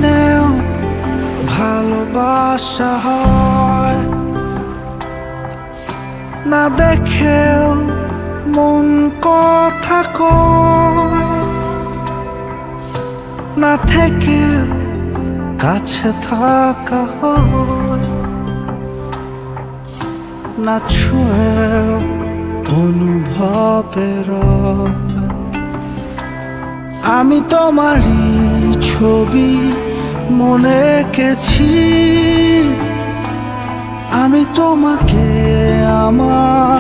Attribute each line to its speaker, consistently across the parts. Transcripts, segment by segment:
Speaker 1: জেনেও ভালোবাসা হয় না, দেখেও মন কথা কয় না, থেকেও কাছে থাকা হয় না, ছুঁয়েও অনুভবের। আমি তোমারই ছবি মনে এঁকেছি, আমি তোমাকে আমার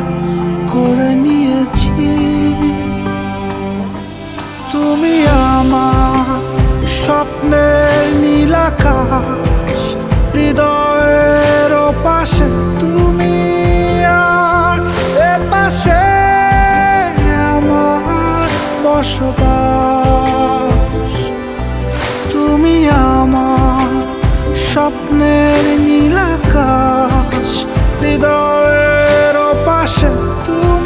Speaker 1: করে নিয়েছি। তুমি আমার স্বপ্নের নীল আকাশ, হৃদয়ের পাশে তুমি আর এ পাশে আমার বসবাস। তুমি আমার স্বপ্নের নীল আকাশ, হৃদয়ের পাশে তুমি